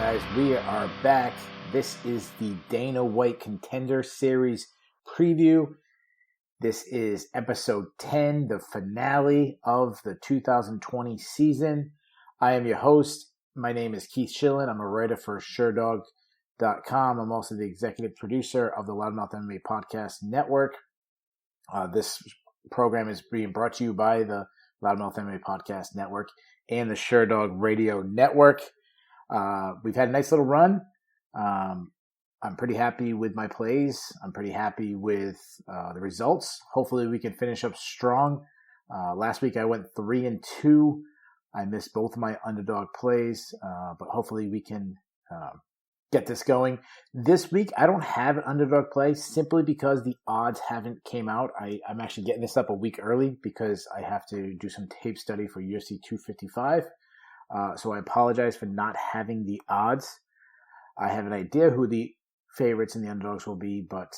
guys? We are back. This is the Dana White Contender Series preview. This is episode 10, the finale of the 2020 season. I am your host. My name is Keith Shillan. I'm a writer for Sherrard.com. I'm also the executive producer of the Loudmouth MMA Podcast Network. This program is being brought to you by the Loudmouth MMA Podcast Network and the Sherrard Radio Network. We've had a nice little run. I'm pretty happy with my plays. I'm pretty happy with the results. Hopefully we can finish up strong. Last week I went 3-2. I missed both of my underdog plays, but hopefully we can get this going. This week I don't have an underdog play simply because the odds haven't came out. I'm actually getting this up a week early because I have to do some tape study for UFC 255. So I apologize for not having the odds. I have an idea who the favorites and the underdogs will be, but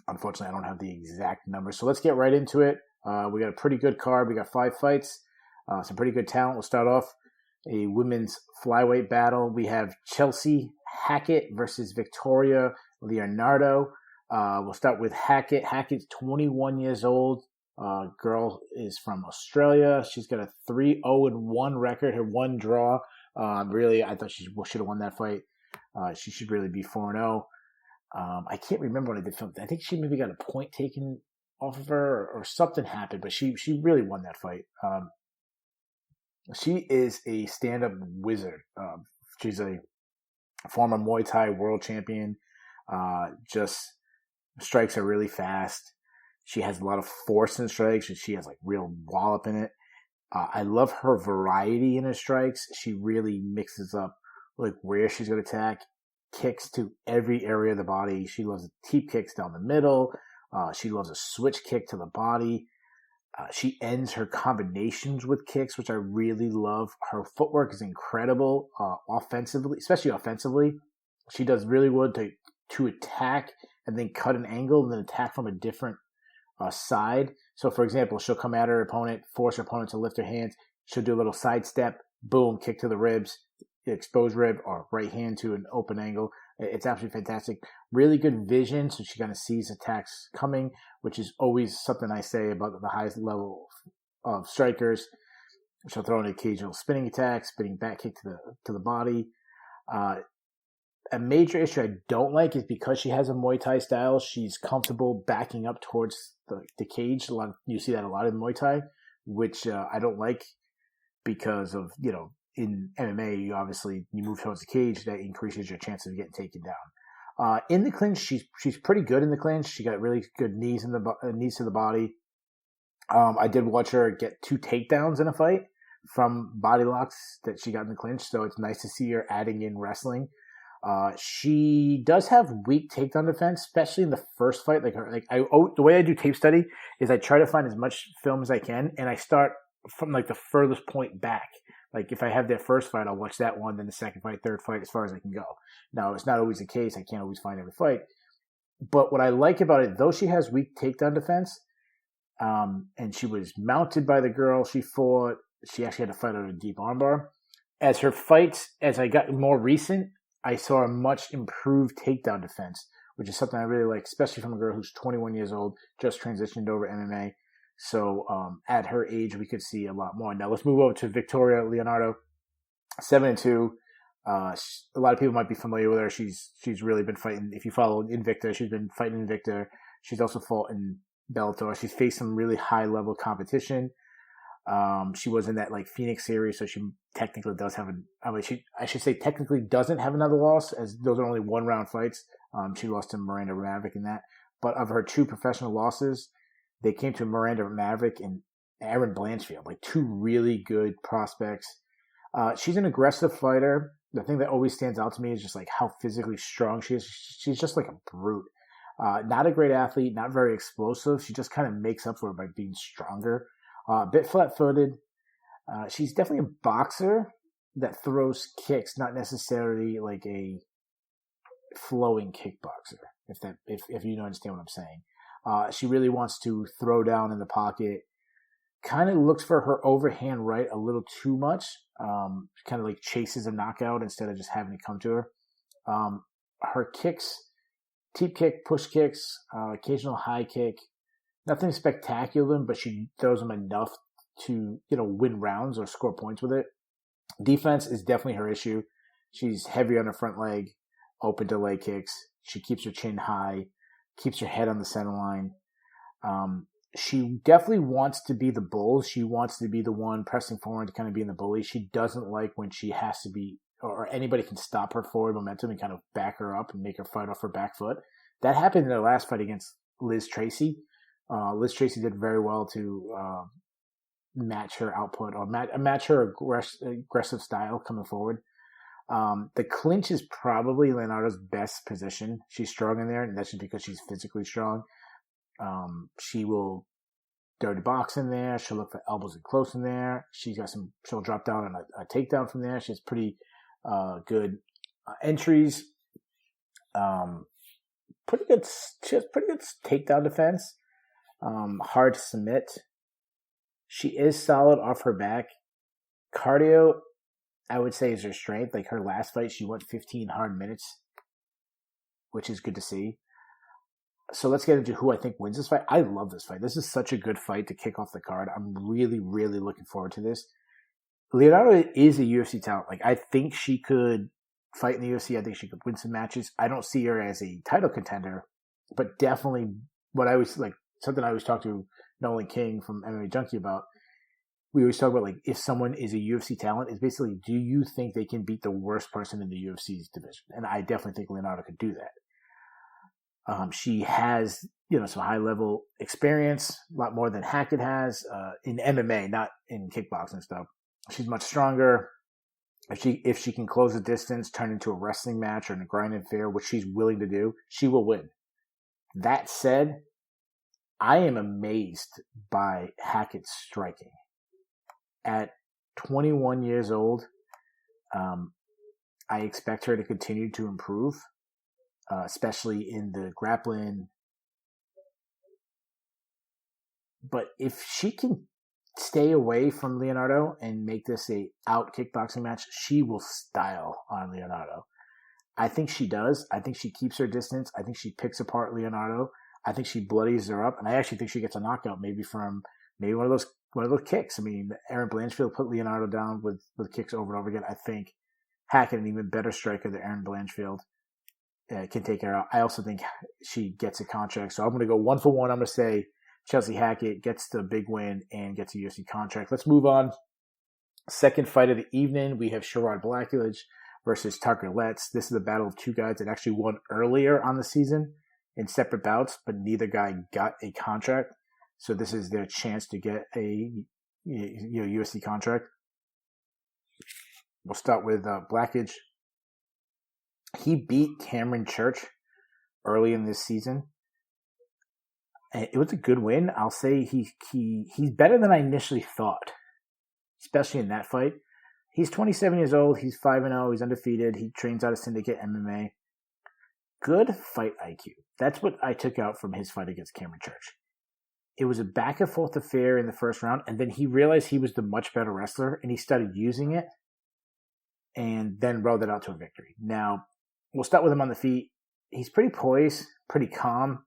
unfortunately I don't have the exact numbers. So let's get right into it. We got a pretty good card. We got 5 fights, some pretty good talent. We'll start off a women's flyweight battle. We have Chelsea Hackett versus Victoria Leonardo. We'll start with Hackett. Hackett's 21 years old. Girl is from Australia. She's got a 3-0-1 record. Her one draw. Really, I thought she should have won that fight. She should really be 4-0. I can't remember when I did film. I think she maybe got a point taken off of her or something happened, but she really won that fight. She is a stand-up wizard. She's a former Muay Thai world champion. Just strikes are really fast. She has a lot of force in strikes, and she has like real wallop in it. I love her variety in her strikes. She really mixes up like where she's going to attack, kicks to every area of the body. She loves teep kicks down the middle. She loves a switch kick to the body. She ends her combinations with kicks, which I really love. Her footwork is incredible offensively, especially offensively. She does really well to attack and then cut an angle and then attack from a different side. So, for example, she'll come at her opponent, force her opponent to lift her hands. She'll do a little side step, boom, kick to the ribs, exposed rib, or right hand to an open angle. It's absolutely fantastic. Really good vision, so she kind of sees attacks coming, which is always something I say about the highest level of strikers. She'll throw an occasional spinning attack, spinning back kick to the body. A major issue I don't like is because she has a Muay Thai style, she's comfortable backing up towards the cage. You see that a lot in Muay Thai, which I don't like because of, in MMA, you move towards the cage, that increases your chance of getting taken down. In the clinch, she's pretty good in the clinch. She got really good knees to the body. I did watch her get 2 takedowns in a fight from body locks that she got in the clinch, so it's nice to see her adding in wrestling. She does have weak takedown defense, especially in the first fight. The way I do tape study is I try to find as much film as I can, and I start from like the furthest point back. Like if I have their first fight, I'll watch that one, then the second fight, third fight, as far as I can go. Now, it's not always the case. I can't always find every fight. But what I like about it, though she has weak takedown defense, and she was mounted by the girl she fought, she actually had to fight out a deep armbar. As her fights, as I got more recent, I saw a much improved takedown defense, which is something I really like, especially from a girl who's 21 years old, just transitioned over MMA. So at her age, we could see a lot more. Now let's move over to Victoria Leonardo, 7-2. A lot of people might be familiar with her. She's really been fighting. If you follow Invicta, she's been fighting Invicta. She's also fought in Bellator. She's faced some really high level competition. She was in that like Phoenix series, so she technically does have I should say technically doesn't have another loss, as those are only 1-round fights. She lost to Miranda Maverick in that. But of her 2 professional losses, they came to Miranda Maverick and Aaron Blanchfield, like 2 really good prospects. She's an aggressive fighter. The thing that always stands out to me is just like how physically strong she is. She's just like a brute. Not a great athlete, not very explosive. She just kind of makes up for it by being stronger. A bit flat-footed. She's definitely a boxer that throws kicks, not necessarily like a flowing kickboxer, if you understand what I'm saying. She really wants to throw down in the pocket, kind of looks for her overhand right a little too much. Kind of like chases a knockout instead of just having it come to her. Her kicks, teep kick, push kicks, occasional high kick, nothing spectacular, but she throws them enough to, win rounds or score points with it. Defense is definitely her issue. She's heavy on her front leg, open to leg kicks. She keeps her chin high, keeps her head on the center line. She definitely wants to be the bull. She wants to be the one pressing forward to kind of be in the bully. She doesn't like when she has to be, or anybody can stop her forward momentum and kind of back her up and make her fight off her back foot. That happened in their last fight against Liz Tracy. Liz Tracy did very well to match her output or match her aggressive style coming forward. The clinch is probably Leonardo's best position. She's strong in there, and that's just because she's physically strong. She will dirty box in there. She'll look for elbows and close in there. She'll drop down on a takedown from there. She has pretty good entries. She has pretty good takedown defense. Hard to submit. She is solid off her back. Cardio, I would say, is her strength. Like her last fight, she went 15 hard minutes, which is good to see. So let's get into who I think wins this fight. I love this fight. This is such a good fight to kick off the card. I'm really, really looking forward to this. Leonardo is a UFC talent. Like, I think she could fight in the UFC. I think she could win some matches. I don't see her as a title contender, but definitely something I always talk to Nolan King from MMA Junkie about. We always talk about, like, if someone is a UFC talent, is basically, do you think they can beat the worst person in the UFC's division? And I definitely think Leonardo could do that. She has, some high level experience, a lot more than Hackett has, in MMA, not in kickboxing stuff. She's much stronger. If she can close the distance, turn into a wrestling match or in a grind and fair, which she's willing to do, she will win. That said, I am amazed by Hackett's striking. At 21 years old, I expect her to continue to improve. Especially in the grappling. But if she can stay away from Leonardo and make this a out kickboxing match, she will style on Leonardo. I think she does. I think she keeps her distance. I think she picks apart Leonardo. I think she bloodies her up, and I actually think she gets a knockout, maybe from one of those kicks. I mean, Erin Blanchfield put Leonardo down with kicks over and over again. I think Hackett, an even better striker than Erin Blanchfield, can take her out. I also think she gets a contract. So I'm going to go 1 for 1. I'm going to say Chelsea Hackett gets the big win and gets a UFC contract. Let's move on. Second fight of the evening, we have Sherrard Blackledge versus Tucker Lutz. This is a battle of two guys that actually won earlier on the season in separate bouts, but neither guy got a contract. So this is their chance to get a UFC contract. We'll start with Blackledge. He beat Cameron Church early in this season. It was a good win. I'll say he's better than I initially thought, especially in that fight. He's 27 years old. He's 5-0. He's undefeated. He trains out of Syndicate MMA. Good fight IQ. That's what I took out from his fight against Cameron Church. It was a back and forth affair in the first round, and then he realized he was the much better wrestler, and he started using it, and then rode it out to a victory. Now, we'll start with him on the feet. He's pretty poised, pretty calm.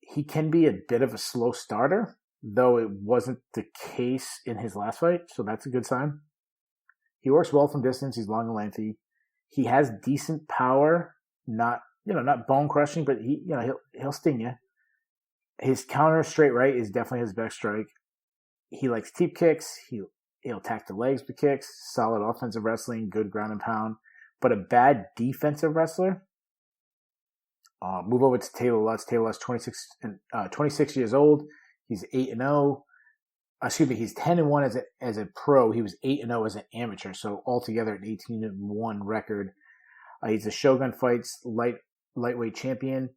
He can be a bit of a slow starter, though it wasn't the case in his last fight, so that's a good sign. He works well from distance. He's long and lengthy. He has decent power, not bone crushing, but he'll sting you. His counter straight right is definitely his best strike. He likes teep kicks. He'll attack the legs with kicks. Solid offensive wrestling, good ground and pound. But a bad defensive wrestler. Move over to Taylor Lutz. Taylor Lutz, 26 years old. He's 8-0. He's 10-1 as a pro. He was 8-0 as an amateur. So altogether an 18-1 record. He's a Shogun Fights lightweight champion.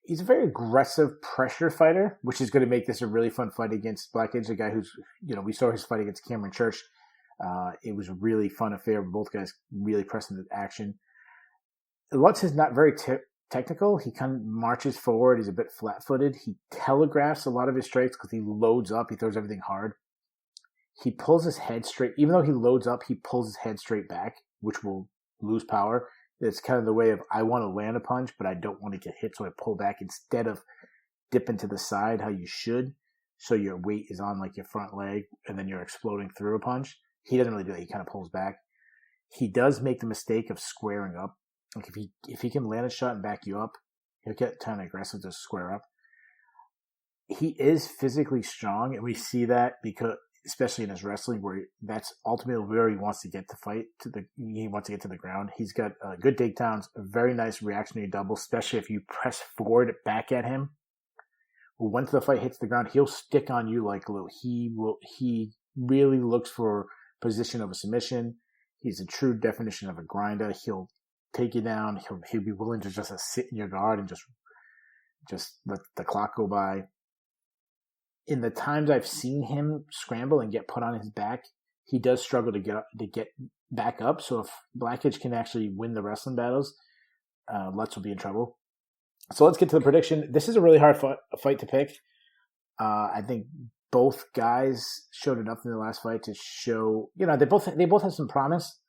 He's a very aggressive pressure fighter, which is going to make this a really fun fight against Blackledge, a guy who's, we saw his fight against Cameron Church. It was a really fun affair. Both guys really pressing the action. Lutz is not very technical. He kind of marches forward. He's a bit flat-footed. He telegraphs a lot of his strikes because he loads up. He throws everything hard. He pulls his head straight. Even though he loads up, he pulls his head straight back, which will lose power. It's kind of the way of, I want to land a punch, but I don't want to get hit, so I pull back instead of dipping to the side how you should. So your weight is on like your front leg, and then you're exploding through a punch. He doesn't really do that. He kind of pulls back. He does make the mistake of squaring up. Like if he can land a shot and back you up, he'll get kind of aggressive to square up. He is physically strong, and we see that because, especially in his wrestling, where that's ultimately where he wants to get the fight he wants to get to the ground. He's got good takedowns, a very nice reactionary double, especially if you press forward back at him. Once the fight hits the ground, he'll stick on you like glue. He really looks for position of a submission. He's a true definition of a grinder. He'll take you down. He'll be willing to just sit in your guard and just let the clock go by. In the times I've seen him scramble and get put on his back, he does struggle to get back up. So if Blackledge can actually win the wrestling battles, Lutz will be in trouble. So let's get to the prediction. This is a really hard fight to pick. I think both guys showed enough in the last fight to show, they both have some promise.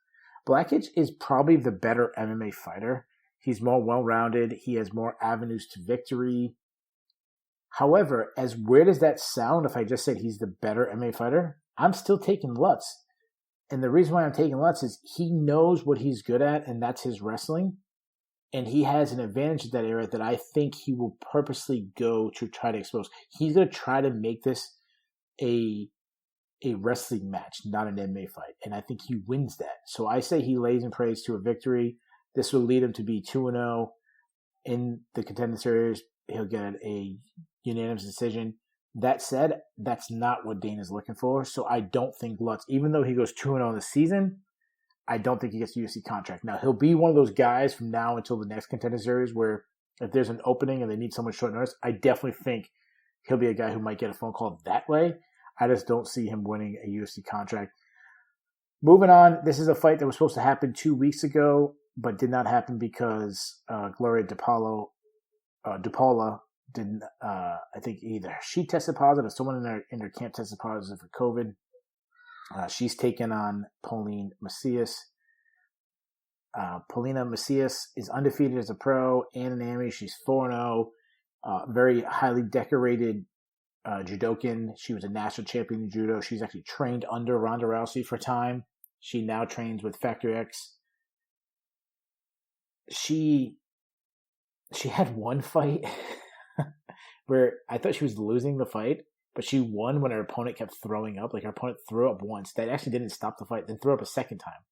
Blackledge is probably the better MMA fighter. He's more well-rounded. He has more avenues to victory. However, as weird as that sound, if I just said he's the better MMA fighter, I'm still taking Lutz. And the reason why I'm taking Lutz is he knows what he's good at, and that's his wrestling. And he has an advantage in that area that I think he will purposely go to try to expose. He's going to try to make this a wrestling match, not an MMA fight. And I think he wins that. So I say he lays and prays to a victory. This will lead him to be 2-0 in the Contender Series. He'll get a unanimous decision. That said, that's not what Dana's looking for. So I don't think Lutz, even though he goes 2-0 in the season, I don't think he gets a UFC contract. Now, he'll be one of those guys from now until the next Contender Series where if there's an opening and they need someone short notice, I definitely think he'll be a guy who might get a phone call that way. I just don't see him winning a UFC contract. Moving on, this is a fight that was supposed to happen 2 weeks ago, but did not happen because Gloria Paula didn't, I think either she tested positive, someone in her camp tested positive for COVID. She's taken on Pauline Macias. Paulina Macias is undefeated as a pro and an Ami. She's 4-0. Very highly decorated judokan. She was a national champion in judo. She's actually trained under Ronda Rousey for a time. She now trains with Factor X. She had one fight where I thought she was losing the fight, but she won when her opponent kept throwing up. Like her opponent threw up once. That actually didn't stop the fight. Then threw up a second time,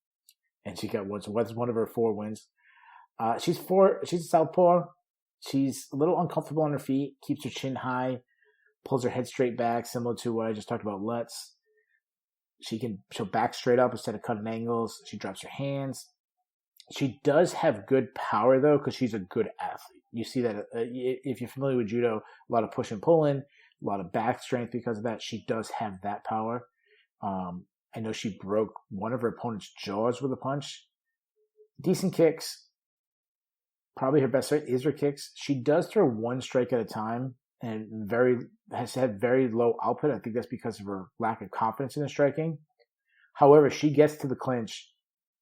and she got one. So that's one of her 4 wins. She's a southpaw. She's a little uncomfortable on her feet. Keeps her chin high. Pulls her head straight back, similar to what I just talked about. Lutz. She'll back straight up instead of cutting angles. She drops her hands. She does have good power though, because she's a good athlete. You see that if you're familiar with judo, a lot of push and pulling, a lot of back strength because of that. She does have that power. I know she broke one of her opponent's jaws with a punch. Decent kicks. Probably her best strike is her kicks. She does throw one strike at a time and has had very low output. I think that's because of her lack of confidence in the striking. However, she gets to the clinch.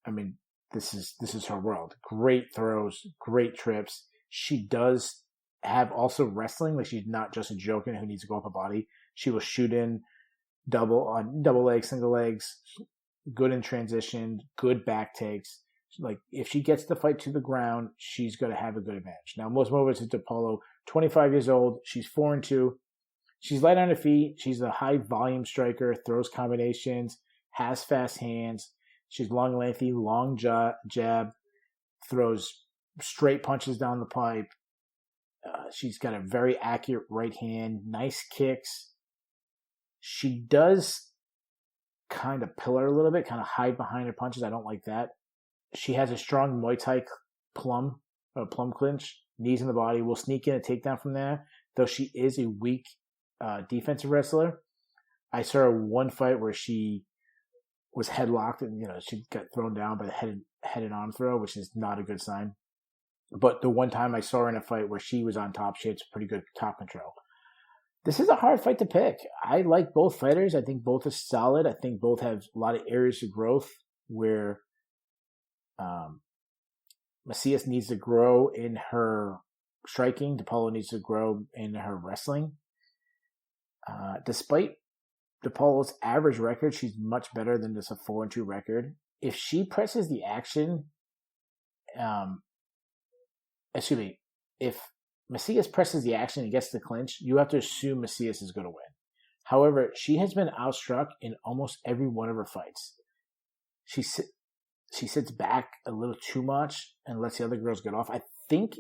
I mean, this is her world. Great throws, great trips. She does have also wrestling. Like she's not just a joker who needs to go up a body. She will shoot in double legs, single legs, good in transition, good back takes. Like if she gets the fight to the ground, she's going to have a good advantage. Now, most movers is DePaulo, 25 years old. She's 4-2. She's light on her feet. She's a high volume striker, throws combinations, has fast hands. She's long, lengthy, long jab, throws straight punches down the pipe. She's got a very accurate right hand, nice kicks. She does kind of pillar a little bit, kind of hide behind her punches. I don't like that. She has a strong Muay Thai plum clinch, knees in the body, will sneak in a takedown from there, though she is a weak defensive wrestler. I saw her one fight where she was headlocked and, she got thrown down by the head and arm throw, which is not a good sign. But the one time I saw her in a fight where she was on top, she had pretty good top control. This is a hard fight to pick. I like both fighters. I think both are solid. I think both have a lot of areas of growth where Macias needs to grow in her striking. DePaulo needs to grow in her wrestling. Despite DePaulo's average record, she's much better than just a 4-2 record. If she presses the action, if Macias presses the action and gets the clinch, you have to assume Macias is going to win. However, she has been outstruck in almost every one of her fights. She sits back a little too much and lets the other girls get off. I think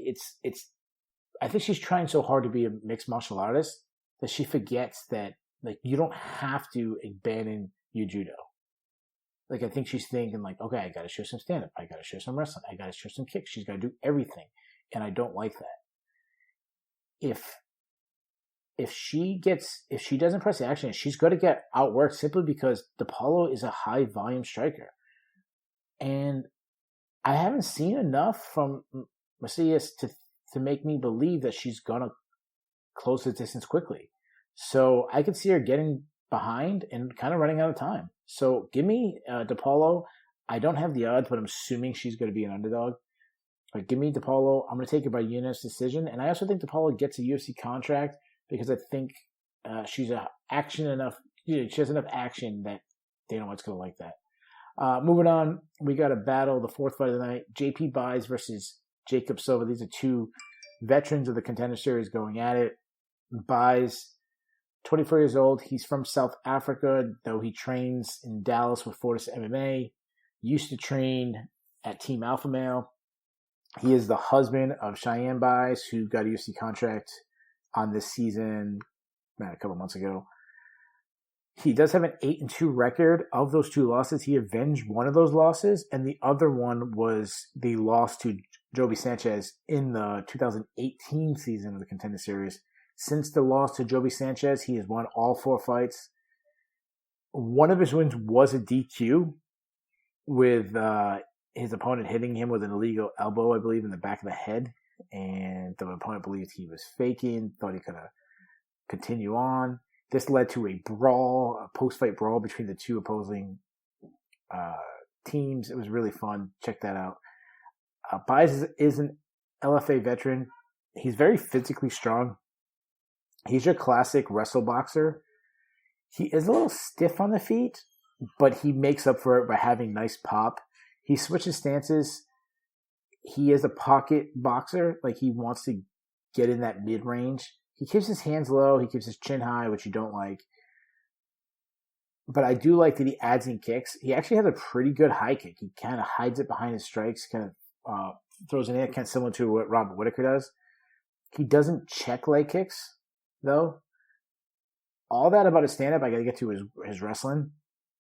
I think she's trying so hard to be a mixed martial artist that she forgets that like you don't have to abandon your judo. Like I think she's thinking like, okay, I got to show some stand up, I got to show some wrestling, I got to show some kicks. She's got to do everything, and I don't like that. If she doesn't press the action, she's going to get outworked simply because DePaulo is a high volume striker. And I haven't seen enough from Macias to make me believe that she's going to close the distance quickly. So I could see her getting behind and kind of running out of time. So give me DePaulo. I don't have the odds, but I'm assuming she's going to be an underdog. But give me DePaulo. I'm going to take it by unanimous decision. And I also think DePaulo gets a UFC contract because I think she's action enough. She has enough action that Dana White's going to like that. Moving on, we got a battle, the fourth fight of the night. JP Buys versus Jacob Silva. These are two veterans of the Contender Series going at it. Buys, 24 years old. He's from South Africa, though he trains in Dallas with Fortis MMA. Used to train at Team Alpha Male. He is the husband of Cheyenne Buys, who got a UFC contract on this season a couple months ago. He does have an 8-2 record. Of those two losses, he avenged one of those losses, and the other one was the loss to Joby Sanchez in the 2018 season of the Contender Series. Since the loss to Joby Sanchez, he has won all 4 fights. One of his wins was a DQ with his opponent hitting him with an illegal elbow, I believe, in the back of the head. And the opponent believed he was faking, thought he could continue on. This led to a brawl, a post-fight brawl between the two opposing teams. It was really fun. Check that out. Buys is an LFA veteran. He's very physically strong. He's your classic wrestle boxer. He is a little stiff on the feet, but he makes up for it by having nice pop. He switches stances. He is a pocket boxer. Like he wants to get in that mid-range. He keeps his hands low. He keeps his chin high, which you don't like. But I do like that he adds in kicks. He actually has a pretty good high kick. He kind of hides it behind his strikes, kind of throws it in, kind of similar to what Robert Whittaker does. He doesn't check leg kicks, though. All that about his stand-up, I got to get to his wrestling.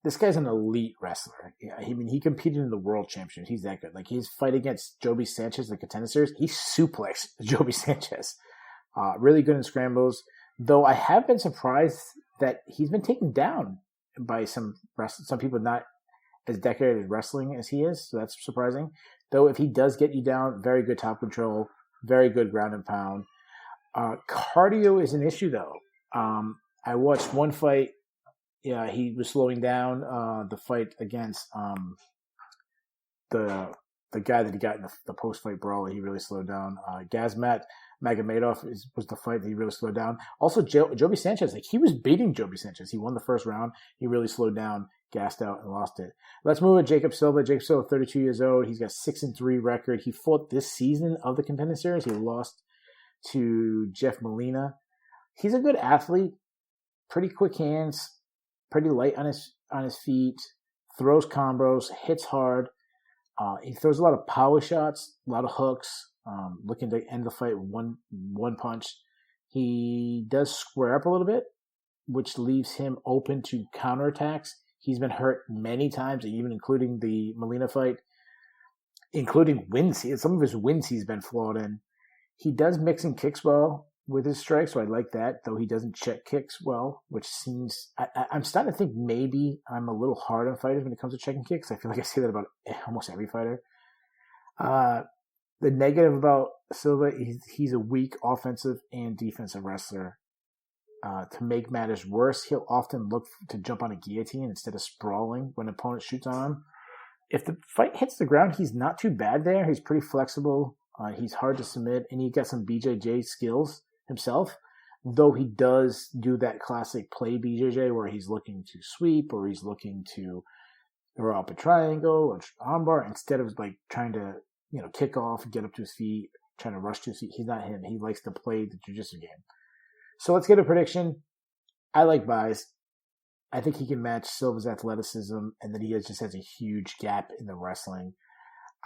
This guy's an elite wrestler. Yeah, I mean, he competed in the World Championship. He's that good. Like, his fight against Joby Sanchez in the Contender Series, he suplexed Joby Sanchez. Really good in scrambles. Though I have been surprised that he's been taken down by some people not as decorated wrestling as he is. So that's surprising. Though if he does get you down, very good top control, very good ground and pound. Cardio is an issue, though. I watched one fight. Yeah, he was slowing down the fight against the guy that he got in the post-fight brawl. He really slowed down. Gazmat Magomedov was the fight that he really slowed down. Also, Joby Sanchez, like he was beating Joby Sanchez. He won the first round. He really slowed down, gassed out, and lost it. Let's move to Jacob Silva. Jacob Silva, 32 years old. He's got 6-3 record. He fought this season of the Contender Series. He lost to Jeff Molina. He's a good athlete. Pretty quick hands. Pretty light on his feet. Throws combos. Hits hard. He throws a lot of power shots, a lot of hooks, looking to end the fight with one punch. He does square up a little bit, which leaves him open to counterattacks. He's been hurt many times, even including the Molina fight, including wins. Some of his wins he's been flawed in. He does mix and kicks well with his strikes, so I like that, though he doesn't check kicks well, which seems... I'm starting to think maybe I'm a little hard on fighters when it comes to checking kicks. I feel like I say that about almost every fighter. The negative about Silva, he's a weak offensive and defensive wrestler. To make matters worse, he'll often look to jump on a guillotine instead of sprawling when an opponent shoots on him. If the fight hits the ground, he's not too bad there. He's pretty flexible. He's hard to submit, and he got some BJJ skills himself, though he does do that classic play BJJ where he's looking to sweep or he's looking to throw up a triangle or armbar instead of like trying to, kick off, get up to his feet, trying to rush to his feet. He's not him. He likes to play the jiu-jitsu game. So let's get a prediction. I like Baez. I think he can match Silva's athleticism, and then he just has a huge gap in the wrestling.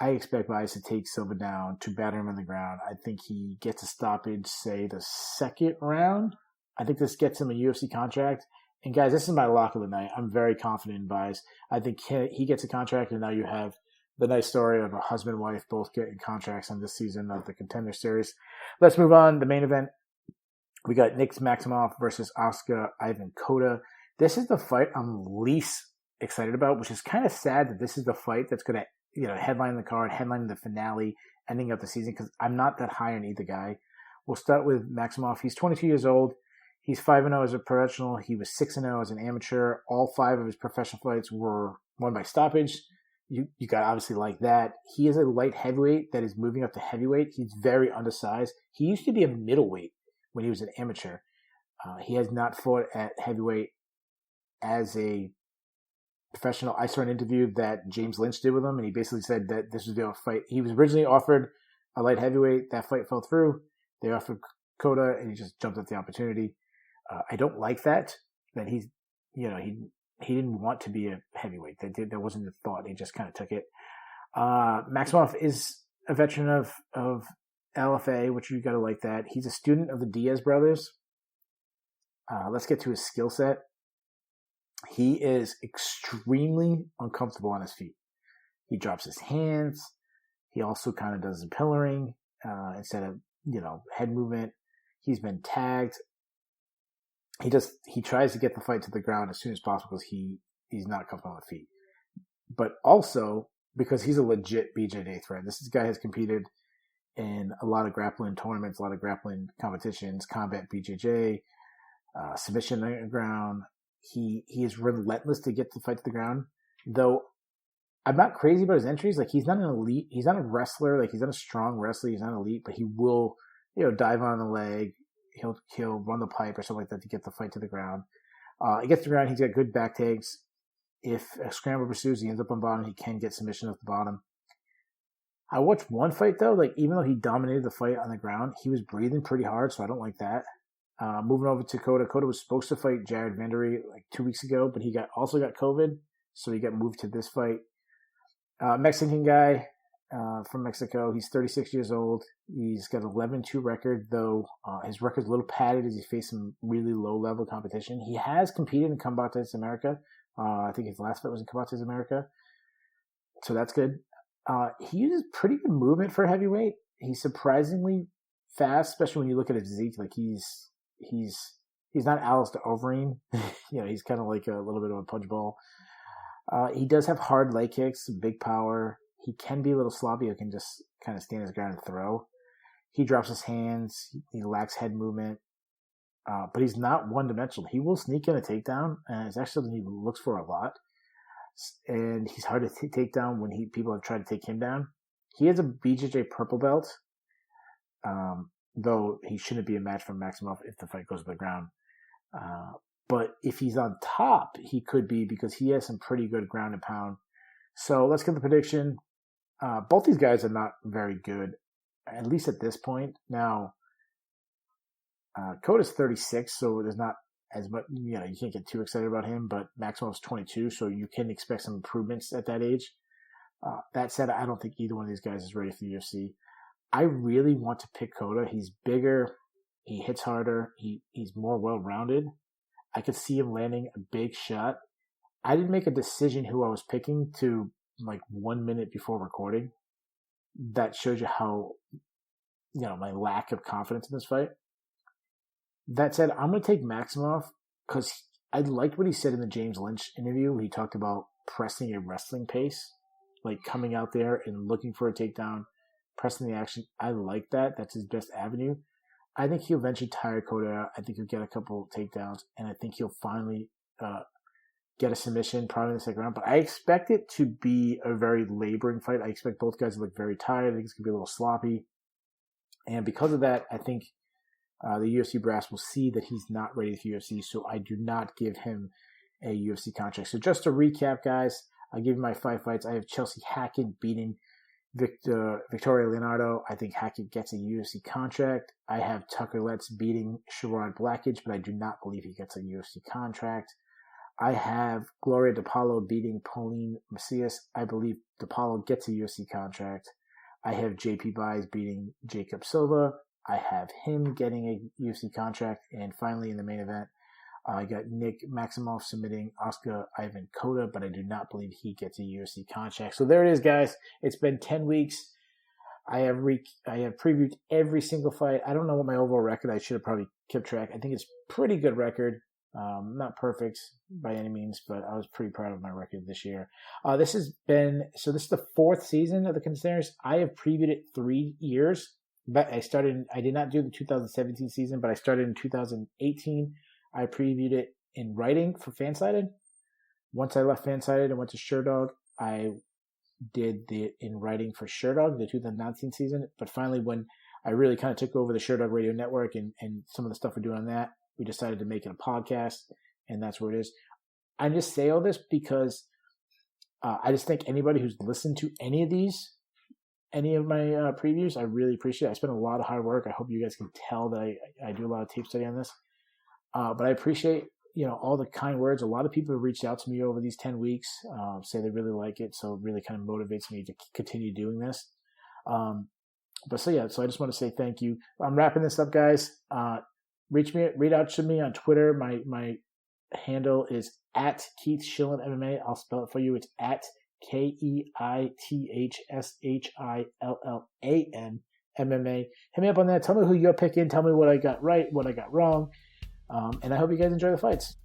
I expect Baez to take Silva down, to batter him on the ground. I think he gets a stoppage, say, the second round. I think this gets him a UFC contract. And guys, this is my lock of the night. I'm very confident in Baez. I think he gets a contract, and now you have the nice story of a husband and wife both getting contracts on this season of the Contender Series. Let's move on. The main event. We got Nick Maximov versus Oscar Ivan Cota. This is the fight I'm least excited about, which is kind of sad that this is the fight that's going to, headline the card, headline the finale, ending up the season, because I'm not that high on either guy. We'll start with Maximov. He's 22 years old. He's 5-0 as a professional. He was 6-0 as an amateur. All 5 of his professional fights were won by stoppage. You got to obviously like that. He is a light heavyweight that is moving up to heavyweight. He's very undersized. He used to be a middleweight when he was an amateur. He has not fought at heavyweight as a professional. I saw an interview that James Lynch did with him, and he basically said that this was the fight. He was originally offered a light heavyweight. That fight fell through. They offered Cota, and he just jumped at the opportunity. I don't like that he's, he didn't want to be a heavyweight. That wasn't the thought. He just kind of took it. Maximov is a veteran of LFA, which you got to like that. He's a student of the Diaz brothers. Let's get to his skill set. He is extremely uncomfortable on his feet. He drops his hands. He also kind of does the pillaring instead of, head movement. He's been tagged. He tries to get the fight to the ground as soon as possible because he's not comfortable on the feet. But also because he's a legit BJJ threat. This guy has competed in a lot of grappling tournaments, a lot of grappling competitions, combat BJJ, submission on the ground. He is relentless to get the fight to the ground. Though I'm not crazy about his entries. Like, he's not an elite. He's not a wrestler. Like, he's not a strong wrestler. He's not elite, but he will, dive on the leg. He'll run the pipe or something like that to get the fight to the ground. He gets to the ground. He's got good back tags. If a scramble pursues, he ends up on bottom. He can get submission off the bottom. I watched one fight, though. Like, even though he dominated the fight on the ground, he was breathing pretty hard, so I don't like that. Moving over to Cota. Cota was supposed to fight Jared Vandery like 2 weeks ago, but he also got COVID, so he got moved to this fight. Mexican guy from Mexico. He's 36 years old. He's got an 11-2 record, though his record's a little padded as he faced some really low-level competition. He has competed in Combates America. I think his last fight was in Combates America, so that's good. He uses pretty good movement for a heavyweight. He's surprisingly fast, especially when you look at his physique. Like, he's not Alistair Overeem. He's kind of like a little bit of a punch ball. He does have hard leg kicks, big power. He can be a little sloppy. He can just kind of stand his ground and throw. He drops his hands. He lacks head movement. But he's not one-dimensional. He will sneak in a takedown, and it's actually something he looks for a lot. And he's hard to take down when people have tried to take him down. He has a BJJ purple belt, though he shouldn't be a match for Maximov if the fight goes to the ground. But if he's on top, he could be, because he has some pretty good ground and pound. So let's get the prediction. Both these guys are not very good, at least at this point. Now, Cota's 36, so there's not as much, you can't get too excited about him, but Maximov's 22, so you can expect some improvements at that age. That said, I don't think either one of these guys is ready for the UFC. I really want to pick Cota. He's bigger. He hits harder. He's more well-rounded. I could see him landing a big shot. I didn't make a decision who I was picking to like 1 minute before recording. That shows you how, my lack of confidence in this fight. That said, I'm going to take Maximov because I liked what he said in the James Lynch interview. He talked about pressing a wrestling pace, like coming out there and looking for a takedown, pressing the action. I like that. That's his best avenue. I think he'll eventually tire Cota out. I think he'll get a couple takedowns, and I think he'll finally get a submission probably in the second round. But I expect it to be a very laboring fight. I expect both guys to look very tired. I think it's going to be a little sloppy. And because of that, I think the UFC brass will see that he's not ready for UFC, so I do not give him a UFC contract. So just to recap, guys, I give you my 5 fights. I have Chelsea Hackett beating Victoria Leonardo. I think Hackett gets a UFC contract. I have Tucker Lutz beating Sherrard Blackledge, but I do not believe he gets a UFC contract. I have Gloria DePaulo beating Pauline Macias. I believe DePaulo gets a UFC contract. I have JP Buys beating Jacob Silva. I have him getting a UFC contract. And finally, in the main event, I got Nick Maximov submitting Oscar Ivan Cota, but I do not believe he gets a UFC contract. So there it is, guys. It's been 10 weeks. I have previewed every single fight. I don't know what my overall record. I should have probably kept track. I think it's pretty good record. Not perfect by any means, but I was pretty proud of my record this year. This is the 4th season of the Contender Series. I have previewed it 3 years. But I did not do the 2017 season, but I started in 2018. I previewed it in writing for Fansided. Once I left Fansided and went to Sherdog, I did it in writing for Sherdog, the 2019 season. But finally, when I really kind of took over the Sherdog Radio Network and some of the stuff we're doing on that, we decided to make it a podcast, and that's where it is. I just say all this because I just think anybody who's listened to any of my previews, I really appreciate it. I spent a lot of hard work. I hope you guys can tell that I do a lot of tape study on this. But I appreciate, all the kind words. A lot of people have reached out to me over these 10 weeks, say they really like it. So it really kind of motivates me to continue doing this. So I just want to say thank you. I'm wrapping this up, guys. Reach out to me on Twitter. My handle is at Keith Shillan MMA. I'll spell it for you. It's at KeithShillan MMA. Hit me up on that. Tell me who you're picking. Tell me what I got right, what I got wrong. And I hope you guys enjoy the fights.